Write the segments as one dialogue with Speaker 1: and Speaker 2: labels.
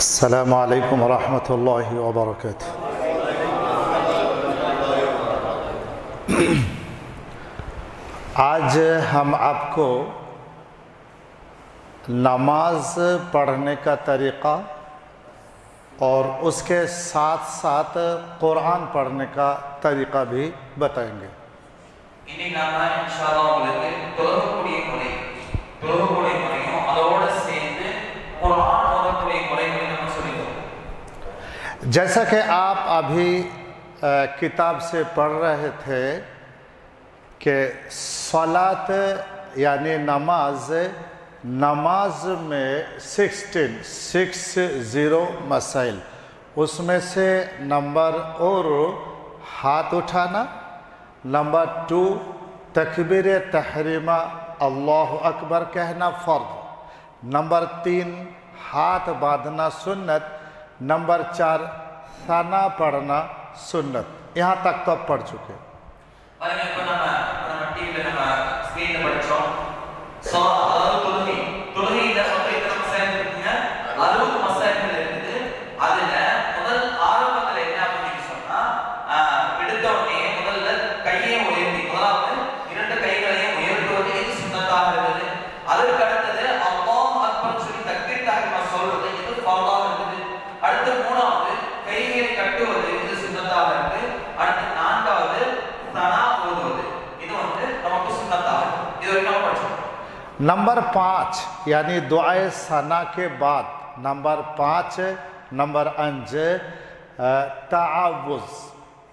Speaker 1: अस्सलामु अलैकुम वरहमतुल्लाहि वबरकातुहू। आज हम आपको नमाज पढ़ने का तरीक़ा और उसके साथ साथ कुरान पढ़ने का तरीक़ा भी बताएंगे। जैसा कि आप अभी किताब से पढ़ रहे थे कि सलात यानी नमाज में 60 मसाइल, उसमें से नंबर और हाथ उठाना, नंबर 2 तकबीर तहरीमा अल्लाहु अकबर कहना फ़र्द, नंबर 3 हाथ बांधना सुन्नत, नंबर 4 सना पढ़ना सुन्नत। यहाँ तक तो आप पढ़ चुके। नंबर 5 यानी दुआए सना के बाद नंबर 5 नंबर 5 ताअवुज़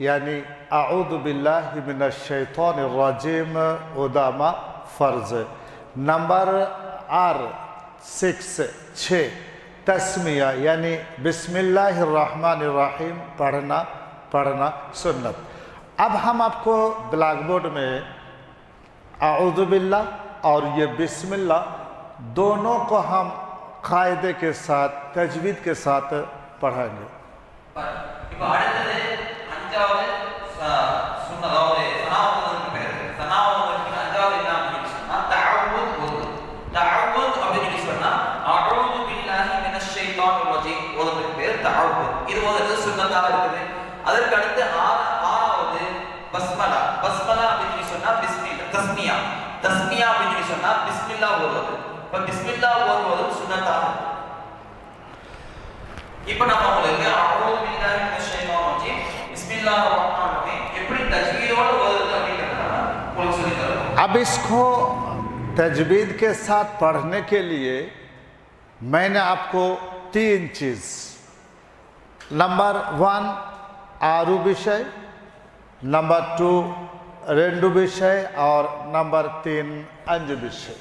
Speaker 1: यानी अऊज़ु बिल्लाहि मिनश शैतानिर रजीम उदामा फ़र्ज़, नंबर 6 तस्मिया यानी बिस्मिल्लाहिर रहमानिर रहीम पढ़ना सुन्नत। अब हम आपको ब्लैक बोर्ड में अऊज़ु बिल्लाह और ये बिस्मिल्लाह दोनों को हम कायदे के साथ तजवीद के साथ पढ़ाएंगे। अब इसको तजवीद के साथ पढ़ने के लिए मैंने आपको 3 चीज़, नंबर 1 आरु विषय, नंबर 2 रेंडु विषय और नंबर 3 अंज विषय।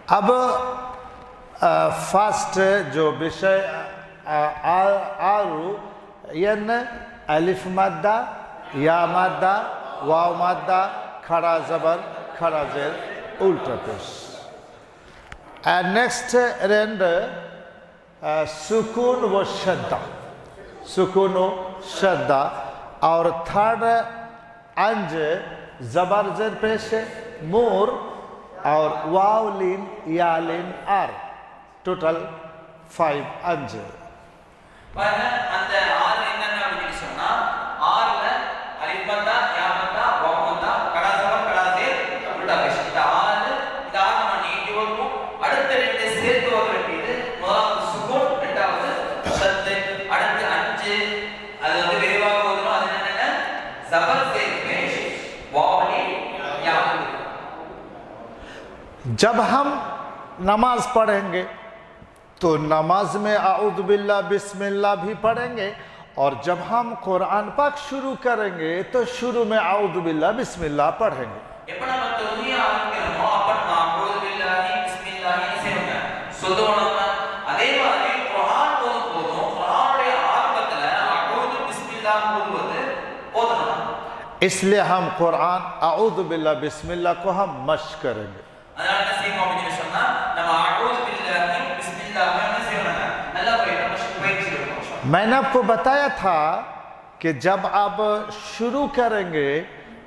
Speaker 1: अब फर्स्ट जो विषय आरु यान अलिफ मद्दा, या मद्दा, वाव मद्दा, खड़ा जबर, खड़ा जेर, उल्टा पेश। नेक्स्ट रेंड सुकून व शद्दा और थर्ड अंज जबर जेर पेश मोर और वाव लीन या लीन आर, टोटल 5 अंज। जब हम नमाज पढ़ेंगे तो नमाज में आऊज़ु बिल्लाह बिस्मिल्लाह भी पढ़ेंगे, और जब हम कुरान पाक शुरू करेंगे तो शुरू में आऊज़ु बिल्लाह बिस्मिल्लाह पढ़ेंगे। इसलिए हम कुरान आऊज़ु बिल्लाह बिस्मिल्लाह को हम मश्क करेंगे। मैंने आपको बताया था कि जब आप शुरू करेंगे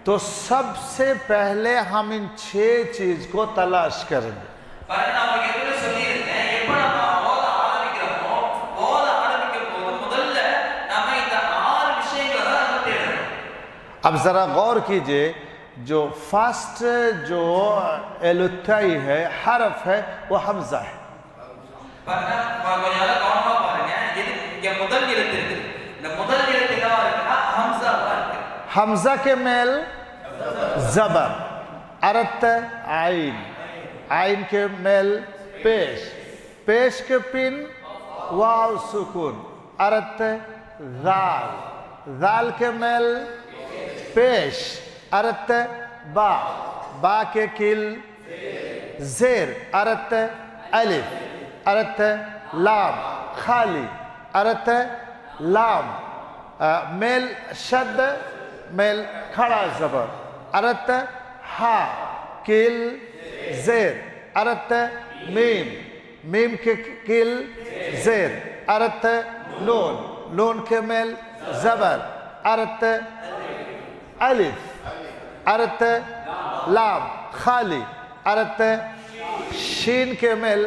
Speaker 1: तो सबसे पहले हम इन 6 चीज को तलाश करेंगे। अब जरा गौर कीजिए, जो फर्स्ट जो एलुत्ताई है, हरफ है, वो हमजा है। हमजा के मेल जबर, अरत आइन, आइन के मेल पेश, पेश के पिन वाव सुकून, अरत दाल, दाल के मेल पेश, अरत बा, बा के किल जेर, अरत अलिफ, अरत लाम खाली, अरत लाम मेल शद, मेल खड़ा जबर, अरत हा किल जेर, अरत मीम, मीम के किल जेर, अरत नून, नून के मेल जबर, अरत अलिफ, अरत लाम खाली, अरत शीन के मेल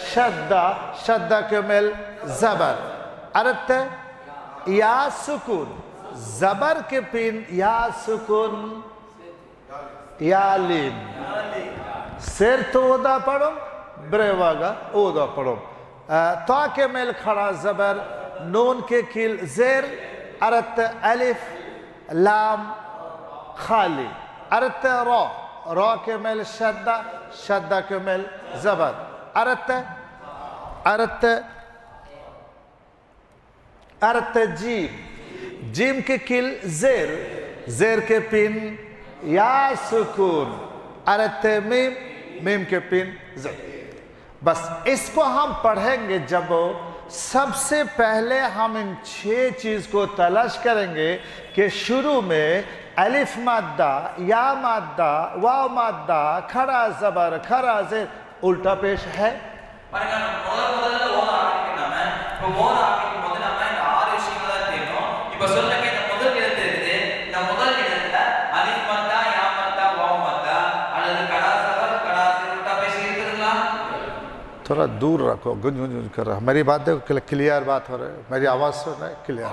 Speaker 1: शद्दा, शद्दा के मेल जबर, अरत या सुकून, जबर के पिन या सुकून, यालीन, शेर तो ओदा पढ़ो, ब्रेवागा ओदा पढ़ो, ता के मेल खड़ा जबर, नून के किल जेर, अरत अलिफ लाम खाली, अरत रा, रा के मेल शद्दा, शद्दा के मेल जबर, अरत अरत अरत जीम, जीम के किल जेर, जेर के पिन या सुकून, अरत मीम, मीम के पिन जर। बस इसको हम पढ़ेंगे जब सबसे पहले हम इन 6 चीज को तलाश करेंगे कि शुरू में अलिफ माद्दा, या माद्दा, वाव माद्दा, खड़ा जबर, खड़ा जेर, उल्टा पेश है। थोड़ा दूर रखो, गुंज गुंज कर रहा है। मेरी बात देखो, क्लियर बात हो रही है, मेरी आवाज़ सुन रहा है क्लियर?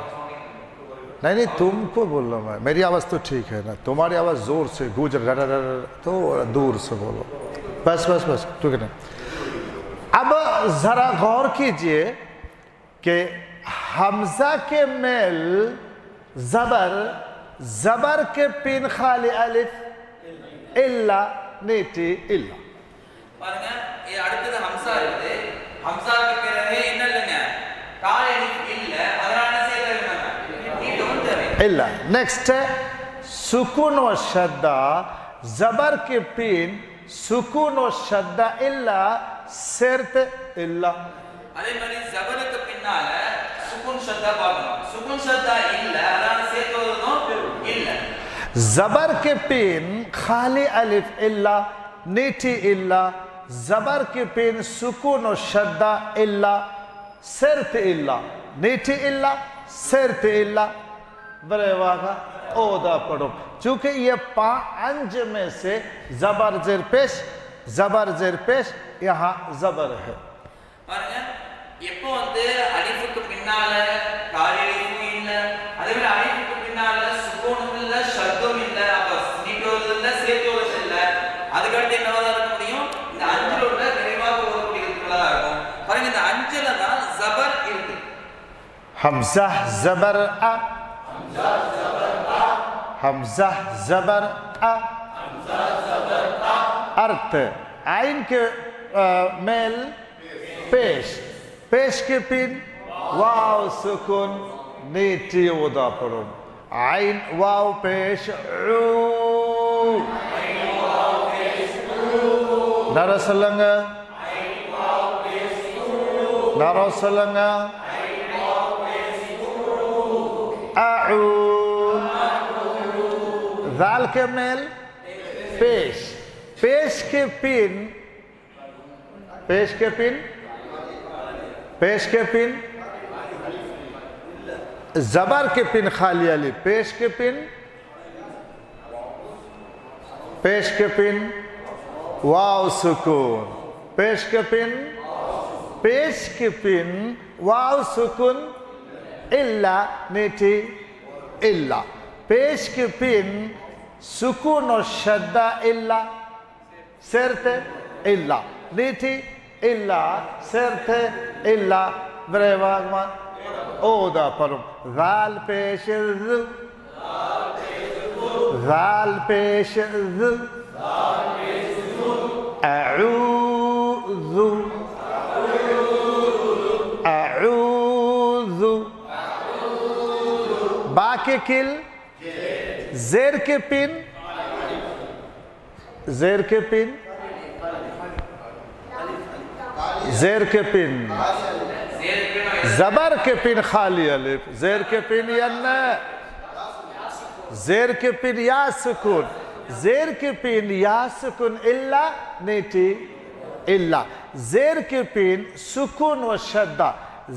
Speaker 1: नहीं नहीं, तुमको बोल रहा मैं, मेरी आवाज़ तो ठीक है ना, तुम्हारी आवाज़ ज़ोर से गूंज रहा है, तो दूर से बोलो, बस बस बस, ठीक है ना। अब ज़रा गौर कीजिए कि हमजा के मेल ज़बर, ज़बर के पिन खाली अलिफ, इल्ला नीटी इल्ला,
Speaker 2: ये அடுத்து ஹம்சா இருக்குது. ஹம்சாக்கு பிறகு என்ன இல்லங்க, கால் அலிஃப் இல்ல, அதனால சேர்த்துறாங்க. நீட் வந்து
Speaker 1: इल्ला। नेक्स्ट सुकून व शद्दा, जबर के पिन सुकून व शद्दा इल्ला, सिर्त इल्ला।
Speaker 2: அதே மாதிரி ஜபருக்கு பின்னால சுகூன் ஷத்தா பார்க்கணும். சுகூன் ஷத்தா இல்ல, அதனால சேர்த்துறதும் இல்ல।
Speaker 1: जबर के पिन खाली अलिफ इल्ला, नीटी इल्ला, जबर के पिन सुकून और शद्दा इल्ला, सिर्त इल्ला, नीटी इल्ला, सिर्त इल्ला, बरेवागा ओदा पढ़ो। चूंकि ये 5 में से जबर जेर पेश, जबर जेर पेश, यहाँ जबर है।
Speaker 2: பாருங்க, எப்போ வந்து அலிஃபுக்கு பின்னால கால் அலிஃபும் இல்ல, அதே மாதிரி அலிஃபுக்கு பின்னால சுகூனும் இல்ல, ஷத்தும் இல்ல, அப்ப நீட்டோது இல்ல, சேர்த்தோது இல்ல, அதுக்கு அடுத்து என்னவா இருக்க முடியும்? இந்த 5ல உள்ள விரைவாக ஓதக்கூடிய எழுத்துக்களா இருக்கும்। பாருங்க, இந்த 5ல தான் ஜபர் இருக்கு।
Speaker 1: हमजा जबर आ, हमजा जबर आ, हमजा जबर आ, हमजा जबर आ, अर्थ आइन के मेल पेश, पेश के पिन वाव सुकून, नीटी ओदा पढ़ो, आइन वाव पेश ऊ, नारसलंगा, नारसलंगा, आऊ, दाल के मेल पेश, पेश के पिन, पेश के पिन, पेश के पिन जबर के पिन खाली अलिफ, पेश के पिन वाव सुकून, पेश के पिन वाव सुकून इल्ला नीटी इल्ला, पेश के पिन सुकून और शद्दा इल्ला सरते इल्ला नीटी इल्ला सरते इल्ला ब्रेवागमा ओदा परुम गाल पेश गाल पेश अऊज़ु अऊज़ु, बा के किल जेर के पिन जेर के पिन जबर के पिन खाली अलिफ, जेर के पिन यन्ना, जेर के पिन या सुकून, जेर के पिन या सुकून इल्ला नीटी इल्ला, जेर के पिन सुकून व शद्दा,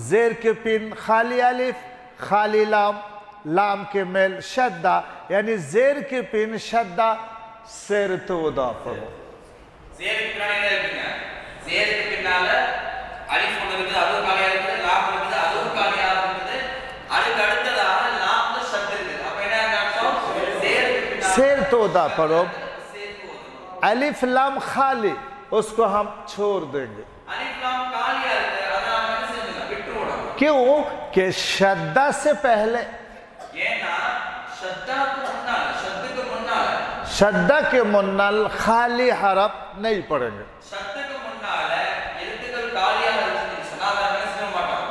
Speaker 1: जेर के पिन खाली अलिफ खाली लाम, लाम के मेल शद्दा, यानी जेर के पिन शद्दा सेर तो उदा पढ़ो।
Speaker 2: जेर के पिनाला अलिफ उन्नது அது காலியா இருக்குது, லாம் இருக்குது அதுவும் காலியா இருக்குது, அதுக்கு அடுத்ததாக லாம்ல ஷத் இருக்குது. அப்ப என்ன அர்த்தம்? जेर के पिनाला
Speaker 1: सेर तो उदा पढ़ो। अलिफ लाम खाली उसको हम छोड़ देंगे।
Speaker 2: अलिफ लाम कालिया है, अदा हम என்ன செய்யணும்? விட்டுறோம்।
Speaker 1: क्यों कि शद्दा से पहले
Speaker 2: ஏனா शद्दा को मुन्नल, शद्द को मुन्नल,
Speaker 1: शद्दा के मुन्नल खाली हरफ नहीं पढ़ेंगे।
Speaker 2: शद्द को मुन्नल எழுத்துக்கள் காலியா இருந்துச்சு சொன்னா அத என்ன செய்ய மாட்டோம்?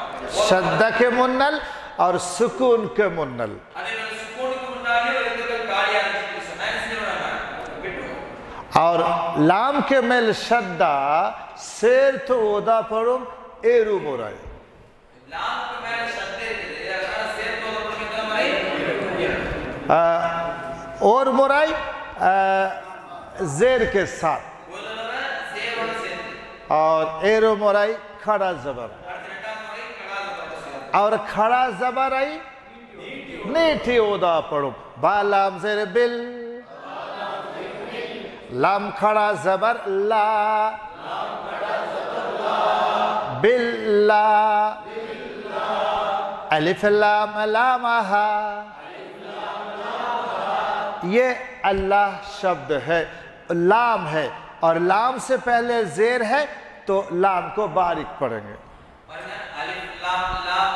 Speaker 1: शद्दा के मुन्नल और सुकून के मुन्नल,
Speaker 2: அதே மாதிரி சுக்கூனுக்கு முன்னாடி எழுத்துக்கள் காலியா இருந்துச்சு சொன்னா என்ன செய்யணும்? விட்டுறோம்।
Speaker 1: और लाम के मेल शद्दा शेर तो ओदा पढ़ो एरू मोराई,
Speaker 2: लाम के मेल शद्द இருக்குது, அதனால சேர் तो ओदा पढ़ के மாதிரி
Speaker 1: और मोराई जेर के साथ, और एरो मोराई खड़ा जबर, और खड़ा जबर आई नीठी ओदा पढ़ो, बालाम जेर बिल, लाम खड़ा जबर ला, बिल्ला, अलिफ लाम लामहा, ये अल्लाह शब्द है, लाम है और लाम से पहले जेर है तो लाम को बारीक पढ़ेंगे।
Speaker 2: अलिफ लाम लाम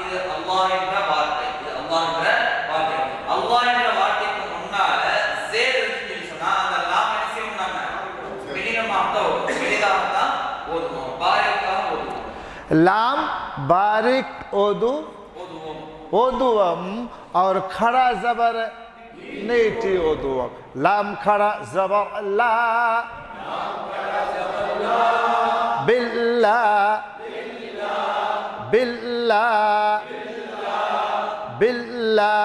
Speaker 2: இது அல்லாஹ் என்ற வார்த்தை, இது அல்லாஹ் என்ற வார்த்தை, அல்லாஹ் என்ற வார்த்தைக்கு முன்னால ஜேர் இருக்குன்னு சொன்னா அந்த லாம் என்ன செய்யணும்? மினிமம் தான் மினிதா ஓதுவோம், பாரிக்கா ஓதுவோம்,
Speaker 1: लाम बारीक ओदू ओदुवम, और खड़ा जबर नीटी ओदुवम, लाम खड़ा जबर ला, बिल्ला बिल्ला बिल्ला,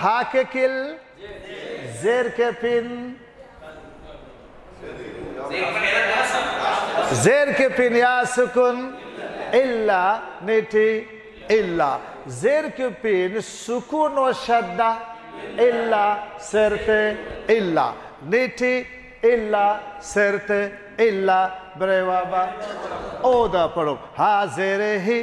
Speaker 1: हा के किल जेर के पिन, जेर के पिन या सुकुन इल्ला नीटी इल्ला, जेर के पिन सुकून व शद्दा इल्ला सरते इल्ला नीटी इल्ला सरते इल्ला ब्रेवाबा ओदा पढ़ो, हाजिर ही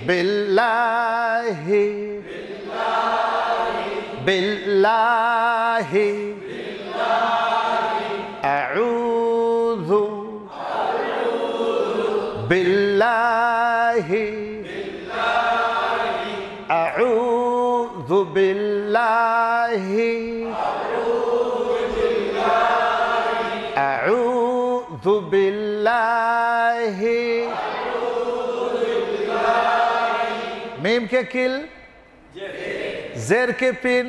Speaker 1: बिल्लाहि बिल्लाहि अऊज़ु बिल्लाहि अऊज़ु बिल्लाहि अऊज़ु बिल्लाहि, मीम के किल जेर के पिन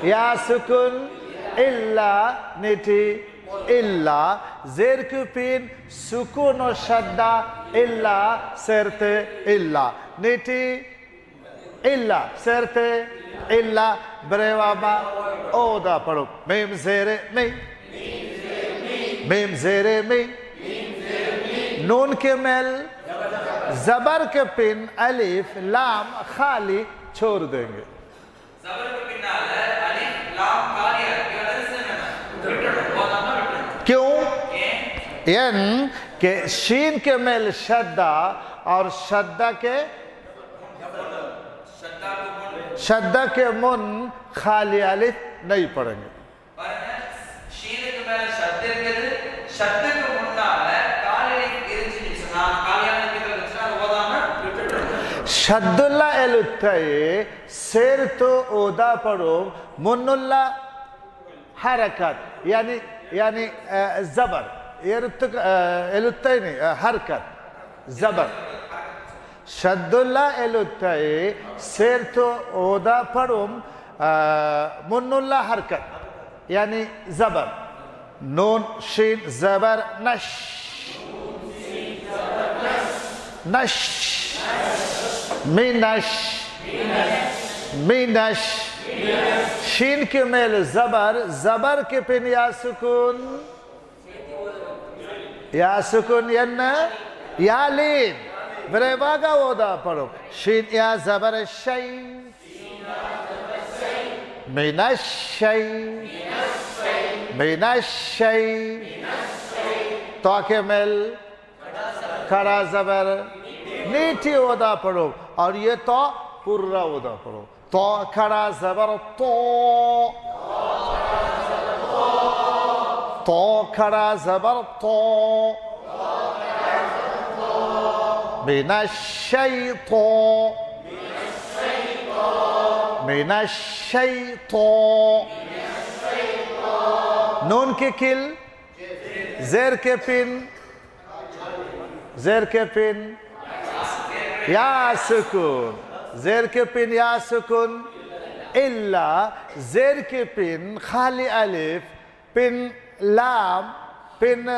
Speaker 1: या सुकुन इल्ला नीटी इल्ला, जेर के पिन सुकुन और शद्दा इल्ला सरते इल्ला नीटी इल्ला सरते इल्ला ब्रेवाबा ओदा पढ़ो, मीम जेरे मी, मीम जेरे मी, नून के मेल जबर के पिन अलिफ लाम खाली छोड़ देंगे क्यों यन के शीन के मेल शद्दा और शद्दा के मुन खाली अलिफ नहीं पढ़ेंगे शद्दुल्ला एलुत्ताये शेर तो ओदा पढ़ो मुन्नुल्ला हरकत यानी जबर एलुत्ताये नहीं हरकत जबर शद्दुल्ला एलुत्ताये शेर तो ओदा पढ़ो मुन्नुल्ला हरकत यानी जबर नून शीन जबर नश नश मिनश मिनश शीन के मेल जबर के पिन या सुकून यन्न यालीन बरेबागा ओदा पढ़ो शीन या जबर शै मिनश शै मिनश शै तो के मेल खड़ा जबर नीटी ओदा पढ़ो और ये तो पूरा ओदा पढ़ो तो खड़ा जबर तो खड़ा जबर तो मिनश शैतान नून के किल जेर के पिन या सुकून जेर के पिन या सुकून इल्ला जेर के पिन खाली अलिफ पिन लाम पिन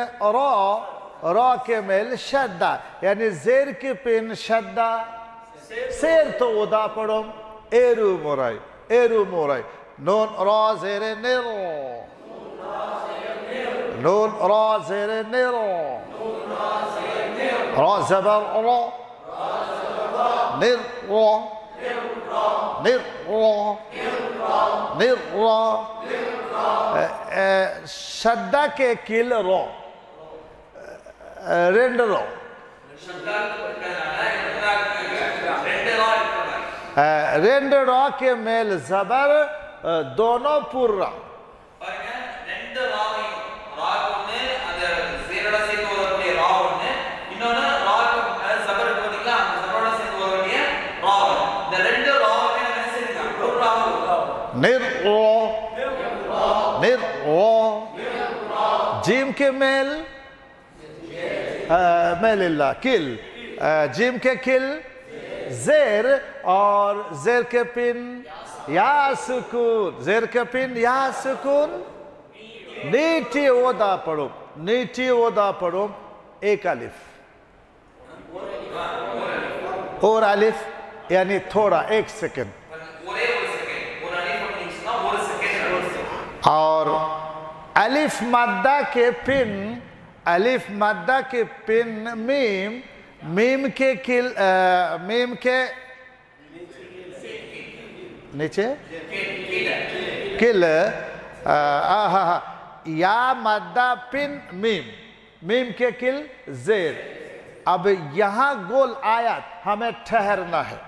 Speaker 1: रा के मेल शद्दा यानी जेर के पिन शद्दा शेर तो उदा पढ़ो एरू मोराई नून रा जेरे नेरो नून रा जेरे नेरो रा जबर रा शद्दा के किल रो रेंड रो रेंड रो के मेल जबर दोनों पूरा जीम के मेल मेलिल्ला किल जीम के किल जेर और जेर के पिन या सुकून जेर के पिन या सुकून नीटी ओदा पढ़ो एक अलिफ और अलिफ यानी थोड़ा एक सेकंड और अलिफ मद्दा के पिन मीम के किल मीम के नीचे किल या मद्दा पिन मीम के किल जेर अब यहाँ गोल आयत हमें ठहरना है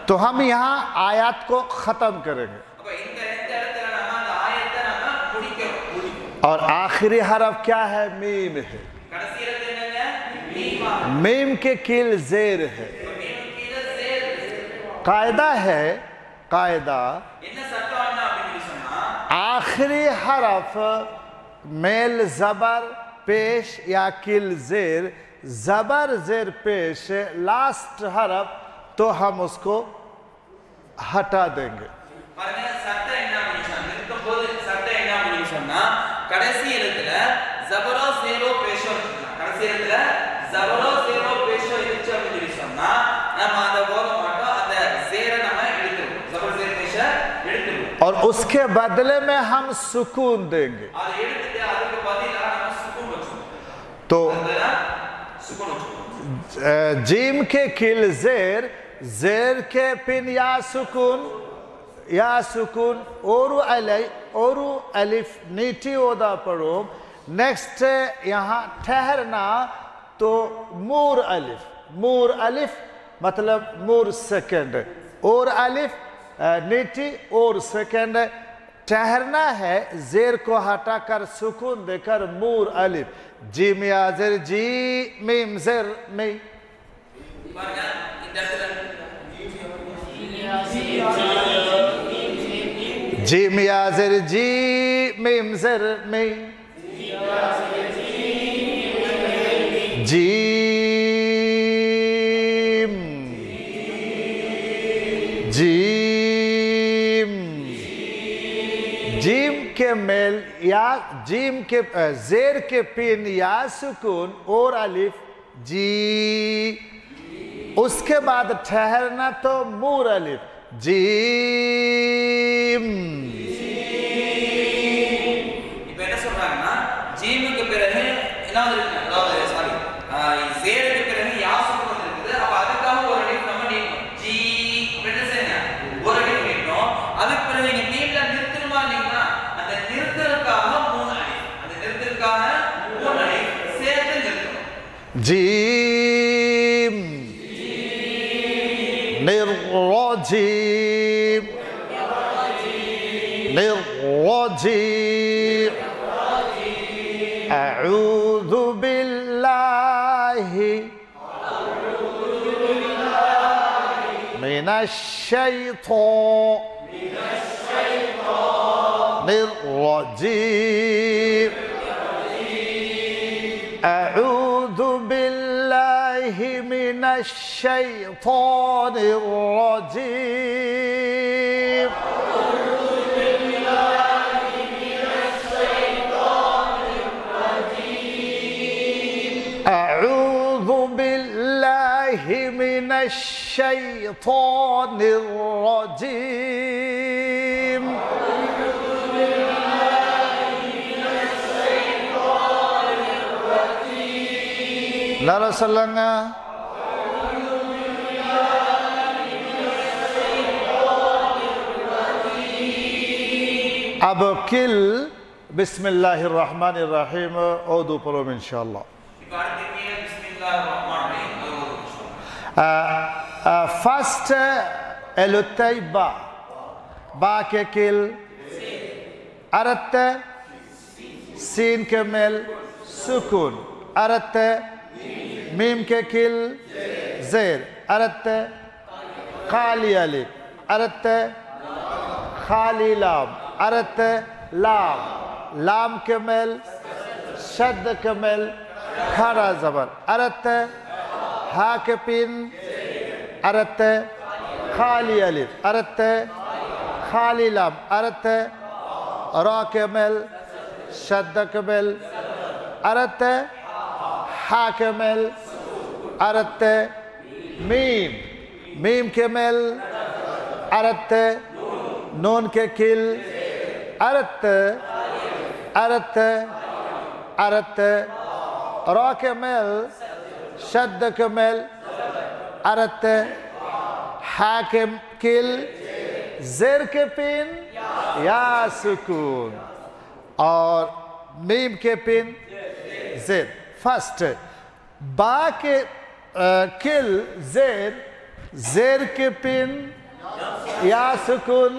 Speaker 1: तो हम यहाँ आयत को खत्म करेंगे और आखिरी हरफ क्या है मीम है मीम के किल जेर है कायदा है आखिरी हरफ मेल जबर पेश या किल जेर जबर जेर पेश लास्ट हरफ तो हम उसको हटा देंगे।
Speaker 2: பாருங்க சத்த என்ன அப்படினா நிறுத்தும்போது சத்த என்ன அப்படினு சொன்னா கடைசி இடத்துல ஜபரோ ஜீரோ பேஷோ கடைசி இடத்துல ஜபரோ ஜீரோ பேஷோ இருந்துச்சு அப்படினு சொன்னா நம்ம அத போக மாட்டோம் அந்த ஜீர நம்ம எடுத்துருவோம் ஜபரோ ஜீரோ பேஷோ எடுத்துருவோம்
Speaker 1: और उसके बदले में हम सुकून देंगे।
Speaker 2: அது எடுத்துட்டு அதுக்கு பதிலா நம்ம சுகூன் வச்சுப்போம்।
Speaker 1: तो
Speaker 2: सुकून वचुपो
Speaker 1: जीम के किल जेर जेर के पिन या सुकून ओरू अलिफ नीटी ओदा पढ़ो। नेक्स्ट यहाँ ठहरना तो मूर अलिफ मतलब मूर सेकंड और अलिफ नीटी और सेकंड ठहरना है। जेर को हटाकर सुकून देकर मूर अलिफ जीम या जेर जी मीम जेर मी। जीम या जेर जी मीम जेर मी जीम जीम जीम के मेल या जीम के जेर के पिन या सुकून और अलिफ जी उसके बाद ठहरना तो मूर अलिफ जीम।
Speaker 2: இப்போ என்ன சொல்றாங்கன்னா ஜீமுக்கு பிறகு என்ன வந்திருக்கு அதாவது சாரி ஜேருக்கு பிறகு யா சுகூன் வந்திருக்குது அப்ப அதுக்காக ஒரு அலிஃப் நம்ம நீட்டணும் ஜி பெருசேங்க ஒரு அலிஃப் நீட்டணும் அதுக்கு பிறகு நீங்க மீம்ல நிறுத்தணுமா இல்லைங்களா அந்த நிறுத்தறதுக்காக மூணு அலிஃப் அந்த நிறுத்தறதுக்காக மூணு அலிஃப் சேர்த்து நிறுத்தணும்
Speaker 1: जीम निर्रजीम निर्रजीम अऊज़ु बिल्लाहि मिनश शैतानिर रजीम अऊज़ु बिल्लाहि मिनश शैतानिर रजीम। أعوذ بالله من الشيطان الرجيم لا رسلنا अब किल बिस्मिल्लाहिर्रहमानिर्रहीम औदू पढ़ो इंशाअल्लाह। फर्स्ट एलुतैबा बा के किल अरत सीन के मेल सुकून अरत मीम के किल जेर अरत खाली अलिफ अरत खाली लाम अरत लाम लाम के मेल शद के मेल खड़ा जबर अरत हा के पिन अरत खाली अलिफ अरत खाली लाम अरत रा के मेल शद के मेल अरत हा के मेल अरत मीम मीम के मेल अरत नून के किल अरत अरत अरत रा के मेल शद के मेल अरत हा के किल जेर के पिन या सुकून और मीम के पिन जेर। फर्स्ट बा के किल जेर जेर के पिन या सुकून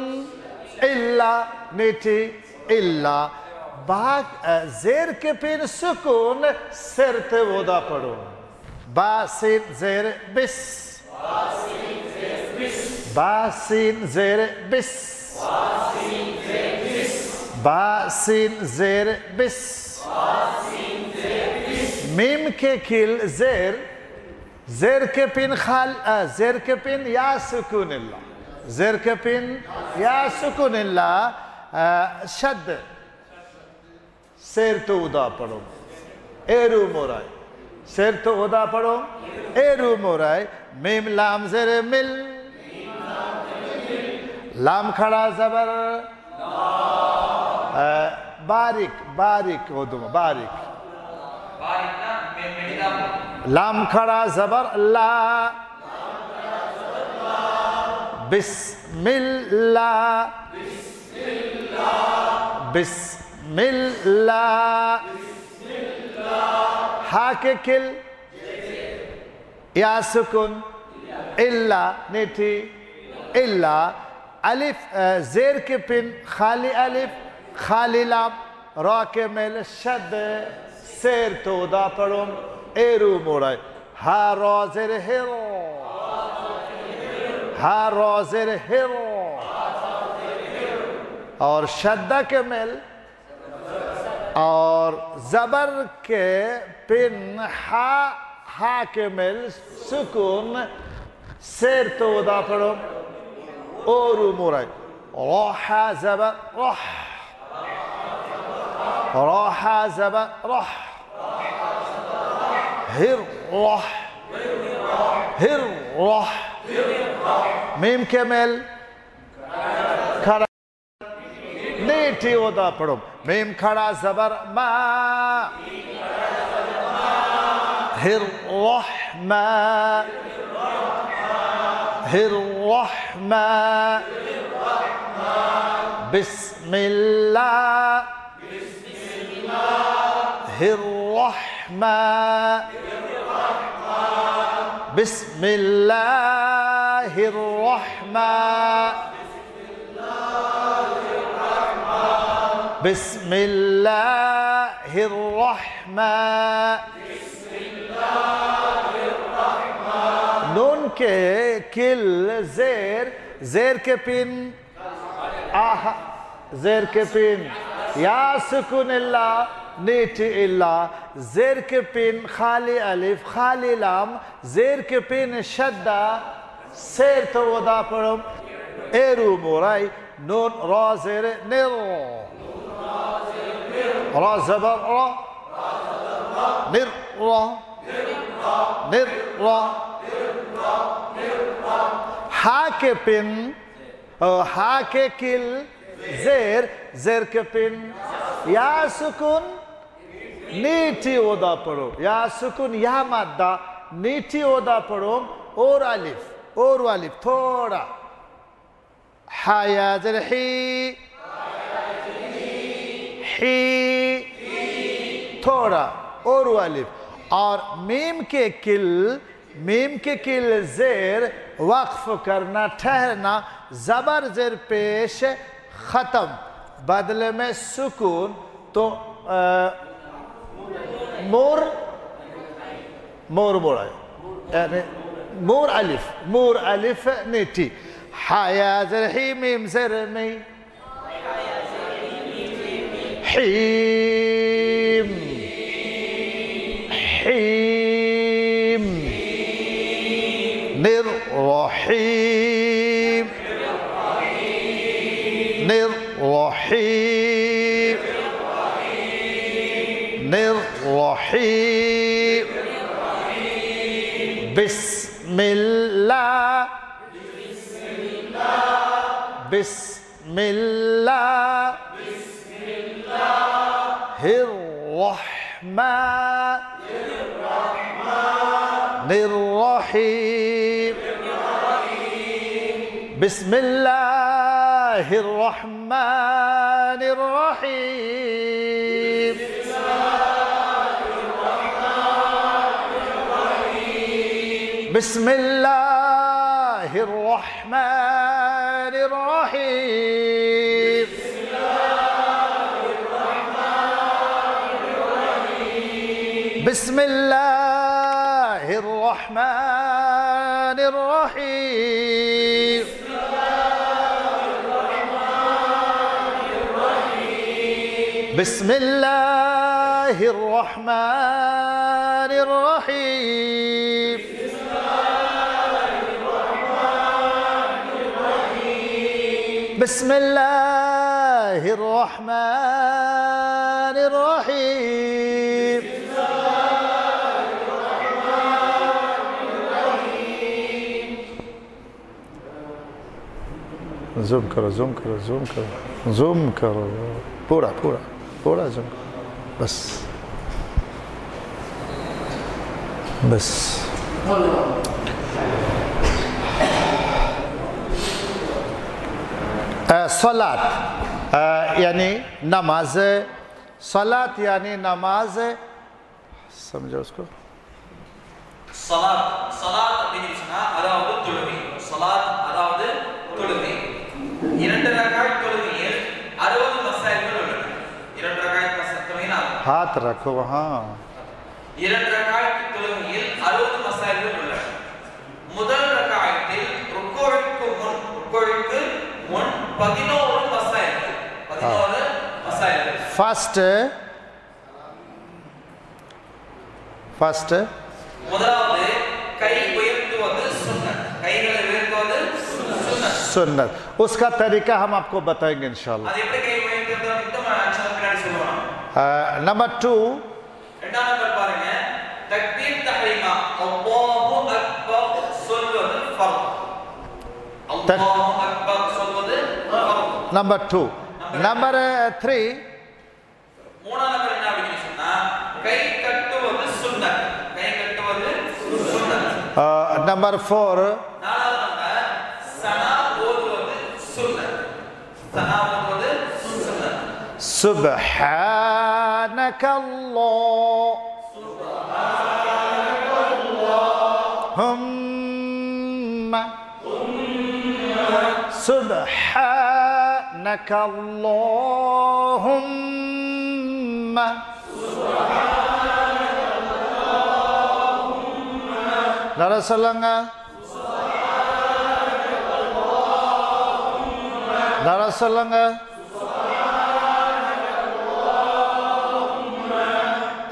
Speaker 1: इल्ला नीटी इल्ला बा जेर के पिन सुकून सिरत वोदा पढ़ो बासिन जेर बिस बासिन जेर बिस बासिन जेर बिस मीम के किल जेर زير كبين زير كبين يا سكون الله زير كبين يا سكون الله شد سير تو ودا پڑھو ایرو موراي سير تو ودا پڑھو ایرو موراي ميم لام زير مل لام کھڑا زبر باریک باریک ودوم باریک لام کھڑا زبر لا بسم الله بسم الله حاككل يا سكون إلا نتي إلا ألف زير کے پن خالی ألف خالی لام را کے مل شد سیر تو دا پڑھوں ایرو موڑائے ها را زیر هیرو ها را زیر هیرو اور شدہ کے مل اور زبر کے پن ہا کے مل سکون سیر تو دا پڑھو اورو مورائی روحا زبر روح روحا زبر روح هر روح هر روح ميم کے مل نیٹی ودا پڑھو میم کھڑا زبر ما ہر رحمہ ہر رحمہ بسم اللہ ہر رحمہ بسم اللہ الرحمہ بسم الله الرحمن نون کے کل زیر زیر کے پن زیر کے پن یا سکون اللہ نیٹی اللہ زیر کے پن خالی الف خالی لام زیر کے پن شدہ سیر تو ودا پڑھو ایرو مورائی نون را زیر نیرو را زبر را نر را نر را ہا کے پن ہا کے کل زیر زیر کے پن یا سکون نیٹی ودا پڑھو یا سکون یا مادہ نیٹی ودا پڑھو اور الف تھوڑا حیا زر حی حی تھوڑا اور الف اور میم کے کل زیر وقف کرنا ٹھہرنا زبر زیر پیش ختم بدلے میں سکون تو مور بولا یعنی مور الف نیٹی حیا زر حی میم زر می حیم حیم نر رحیم نر رحیم نر رحیم بسم اللہ بسم اللہ الرحمن الرحيم بسم الله الرحمن الرحيم بسم الله الرحمن الرحيم بسم الله الرحمن الرحيم بسم الله الرحمن الرحيم بسم الله الرحمن الرحيم. زوم करो زوم करो زوم करो زوم करो पूरा पूरा पूरा زوم करो बस बस सलात यानी नमाज सलात यानी नमाज समझो उसको
Speaker 2: சலாத் சலாத் அப்படின்னு சொன்னா அதாவது தொழுகை சலாத் அதாவது தொழுகை இரண்டு ரக்காத் தொழுகையில் 60 மசாயில்கள் உள்ளன இரண்டு ரக்காத் மசாயில்னா
Speaker 1: हाथ रखो वहां
Speaker 2: இரண்டு ரக்காத் தொழுகையில் 60 மசாயில்கள் உள்ளன முதல் ரக்காத்தில் ருக்குவுக்கு முன் 11 மசாயில்கள் 11 மசாயில்கள்
Speaker 1: फर्स्ट
Speaker 2: முதலாவது கை உயர்த்துவது சுன்னத் கைகளை உயர்த்துவது சுன்னத்
Speaker 1: सुन्नत उसका तरीका हम आपको बताएंगे इंशाल्लाह
Speaker 2: அது எப்படி கை உயர்த்துறது நம்ம அன்ஷா பின்னாடி சொல்லுவோம்
Speaker 1: नंबर 2
Speaker 2: இரண்டாவது நம்பர் பாருங்க தக்பீர் தஹ்ரீமா அல்லாஹு அக்பர் சொல்வது ஃபர்த் அல்லாஹு அக்பர் சொல்வது ஃபர்த்
Speaker 1: नंबर 2 नंबर 3
Speaker 2: மூணாவது நம்பர் என்ன அப்படின்னு சொன்னா கை கட்டுவது சுன்னத் கை கட்டுவது சுன்னத்
Speaker 1: नंबर 4
Speaker 2: நாலாவது நம்பர் சனா ஓதுவது சுன்னத் சனா ஓதுவது சுன்னத்
Speaker 1: سبحانك اللهم سبحانك اللهم Nara salanga Nara salanga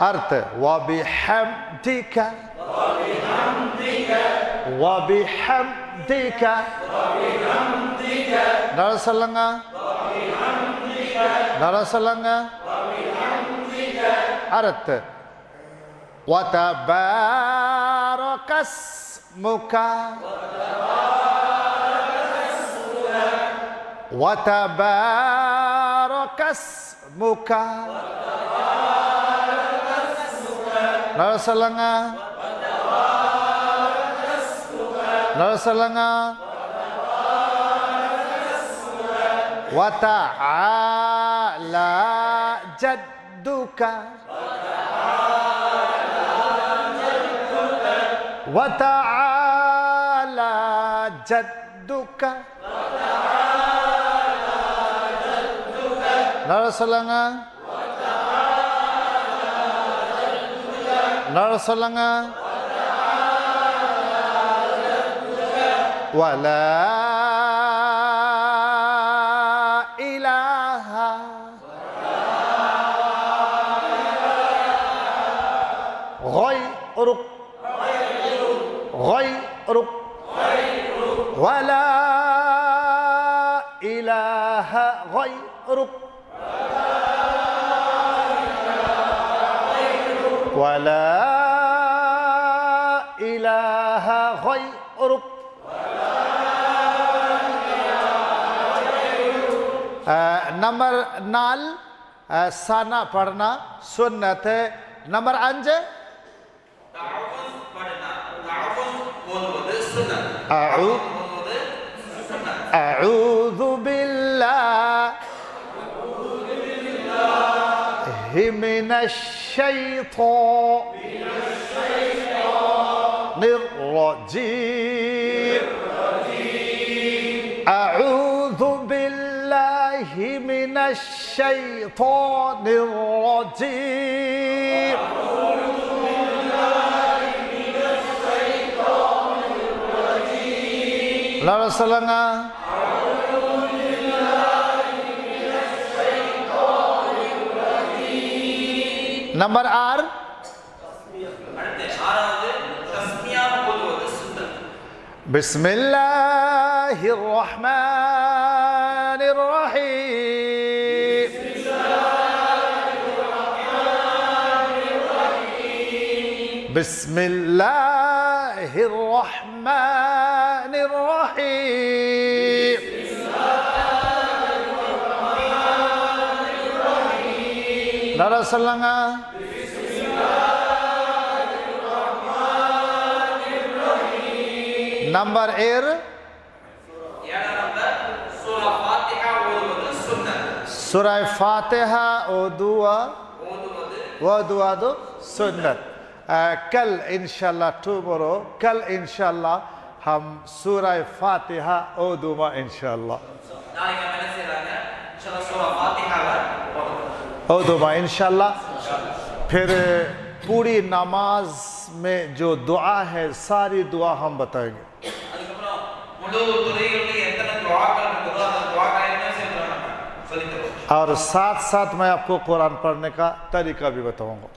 Speaker 1: अर्थ वबिहम्दिका वबिहम्दिका नरसलंगा नरसलंगा अर्थ वतबारकस्मुका वतबारकस्मुका नरसलंगा नरसलंगा वतआला जद्दुका वतआला जद्दुका नरसलंगा नरसलंगा वला इलाहा गैरुक गैरुक वला इलाहा गैरुक ولا إله غيرك नंबर 4 साना पढ़ना सुन्नत है नंबर 5
Speaker 2: தஅவுஸ் படனா தஅவுஸ் ஓதுவது சுன்னத்
Speaker 1: أعوذ بالله من الشيطان الرجيم أعوذ بالله من الشيطان الرجيم لا رسلنا नंबर 6 बिस्मिल्लाहिर्रहमानिर्रहीम बिस्मिल्लाहिर रहमानिर रहीम। नारा सल्लल्लाहु नंबर एर सूरह फातिहा ओदुआ सुन्नत। कल इंशाल्लाह टुमारो कल इंशाल्लाह हम सूरह फातिहा ओदुआ इंशाल्लाह ओदुआ इंशाल्लाह। फिर पूरी नमाज में जो दुआ है सारी दुआ हम बताएंगे। और साथ साथ मैं आपको कुरान पढ़ने का तरीका भी बताऊंगा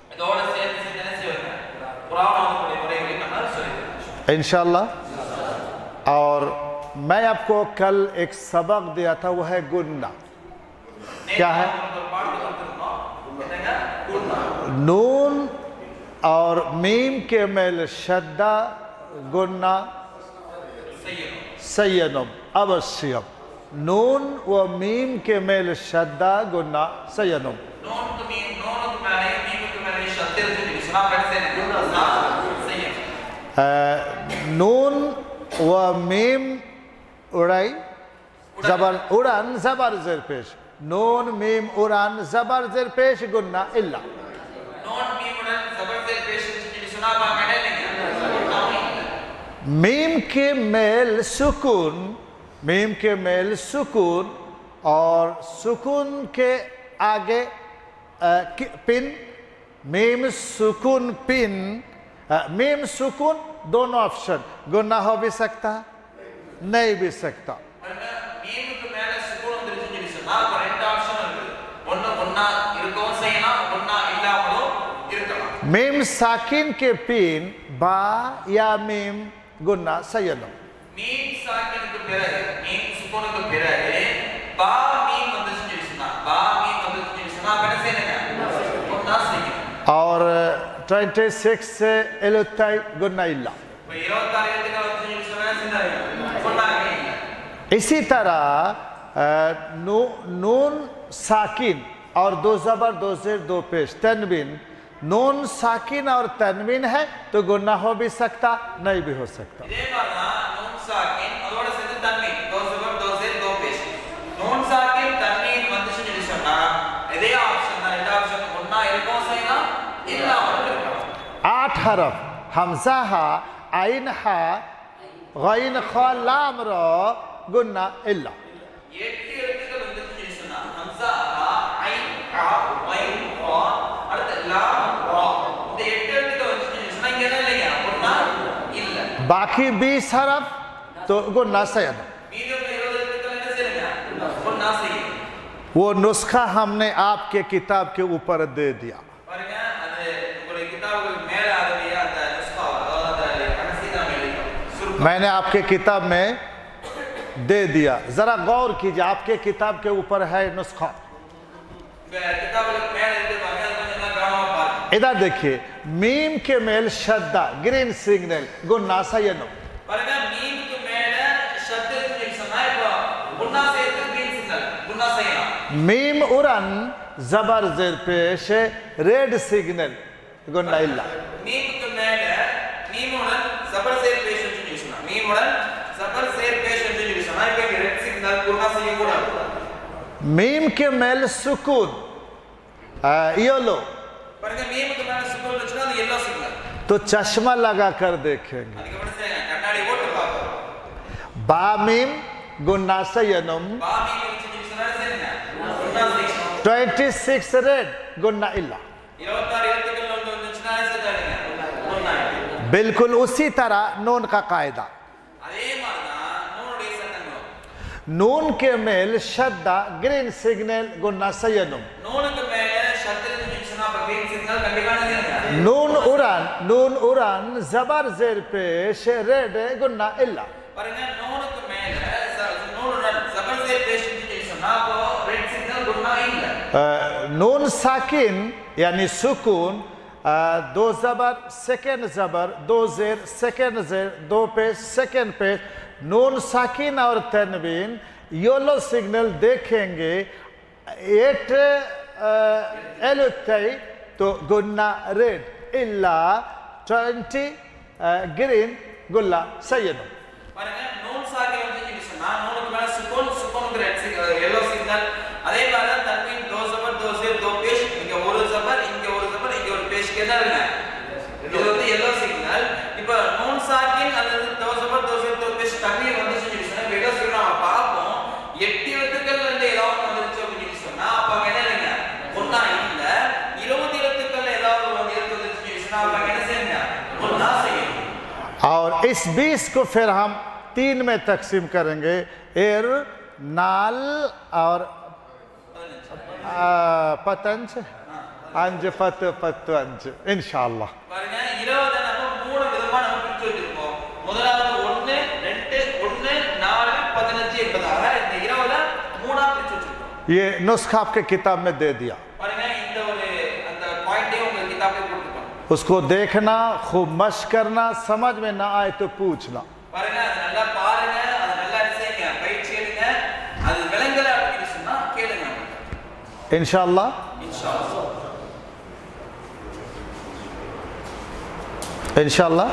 Speaker 1: इंशाल्लाह। और मैं आपको कल एक सबक दिया था, वो है गुन्ना। क्या है? नून और मीम के मेल शद्दा गुन्ना सय्यनुम अवश्यम। नून व मीम के मेल शद्दा गुन्ना सय्यनुम। नून व मीम उड़ाई जबर उड़ान जबर जेर पेश। नून मीम उड़ान जबर जेर पेश गुन्ना इल्ला। मीम के मेल सुकून, मीम के मेल सुकून और सुकून के आगे पिन। मीम सुकून पिन, मीम सुकून दोनों ऑप्शन। गुन्ना हो भी सकता, नहीं भी सकता। मीम साकिन के पिन बा या मीम गुन्ना सय्यनुम।
Speaker 2: मीम साकिन के பிறகு मीम सुकून के பிறகு बा मीम வந்துச்சுன்னா बा मीम வந்துச்சுன்னா என்ன செய்யணும்? गुन्ना செய்யணும்।
Speaker 1: और 26 से 26 गुन्ना इल्ला। इसी तरह नून साकिन और दो जबर दो जेर दो पेश तनवीन। नून साकिन और तनवीन है तो गुन्ना हो भी सकता, नहीं भी हो सकता। आठ हरफ हमजा हा आइन हा गैन खा लाम रा गुन्ना इल्ला। बाकी 20 हरफ तो गुन्ना सय्यनुम। वो नुस्खा हमने आपके किताब के ऊपर दे दिया। मैंने आपके किताब में दे दिया, जरा गौर कीजिए। आपके किताब के ऊपर है नुस्खा। इधर देखिए, मीम के मेल शद्दा ग्रीन सिग्नल गुन्ना सय्यनुम। मीम उरन जबर जेर पेश रेड सिग्नल गुन्ना इल्ला। मीम के मेल सुकून येलो तो चश्मा लगा कर देखेंगे। बा मीम गुन्ना सय्यनुम। 26 रेड गुन्ना इल्ला। बिल्कुल उसी तरह नून का कायदा। नून के मेल शद्दा ग्रीन सिग्नल गुन्ना सय्यनुम। नून उड़ान जबर जेर पेश रेड गुन्ना इल्ला। नून साकिन यानी सुकून दो ज़बर सेकेंड ज़बर, दो ज़ेर सेकेंड ज़ेर, दो पेश सेकेंड पेश, नून साकिन और तनवीन, येलो सिग्नल देखेंगे 8 एलुत्तई तो गुन्ना रेड इल्ला 20 ग्रीन गुल्ला सैयद
Speaker 2: பாருங்க நூன் சாக்கின் வந்து சொன்னா நூனுக்கு மேல சுகூனுக்கு ரெட் yellow சிக்னல் அதே மாதிரி தான் தன்வீன் दो ज़बर दो ज़ेर दो पेश இங்க ஒரு ज़बर இங்க ஒரு पेश கேதாருங்க இது வந்து yellow சிக்னல் இப்போ நூன் சாக்கின் அல்லது दो ज़बर दो ज़ेर दो पेश தன்வீன் வந்து சொன்னா yellow சிக்னல் நம்ம பாப்போம் 8 எழுத்துக்கள் இருந்து ஏதாவது வந்துருச்சு அப்படினு சொன்னா அப்ப அங்க என்னங்க ஒண்ணா இல்ல 20 எழுத்துக்கள் ஏதாவது வந்துருச்சு சொன்னா அப்ப என்ன செய்யணும் ஒண்ணா செய்யணும்
Speaker 1: और इस 20 को फिर हम 3 में तकसीम करेंगे एर नाल और पतंज अंज पत पतंज इंशाअल्लाह
Speaker 2: பாருங்க 20 நம்ம மூணு விதமா நம்ம பிரிச்சு வச்சிருக்கோம் முதலாவது 1 2 1 4 15 என்பதாக இந்த 20 மூணா பிரிச்சு வச்சிருக்கோம்
Speaker 1: ये नुस्खा आपके किताब में दे दिया
Speaker 2: பாருங்க இந்த ஒரு அந்த பாயிண்டே உங்க கிதாபல கொடுத்துட்டோம்
Speaker 1: उसको देखना खूब मश्क करना समझ में ना आए तो पूछना
Speaker 2: பாருங்க அது நல்லா பாருங்க அது நல்லா செய்யுங்க பயிற்சி எடுங்க அது விளங்கல அப்படினு சொன்னா கேளுங்க
Speaker 1: इंशाअल्लाह इंशाअल्लाह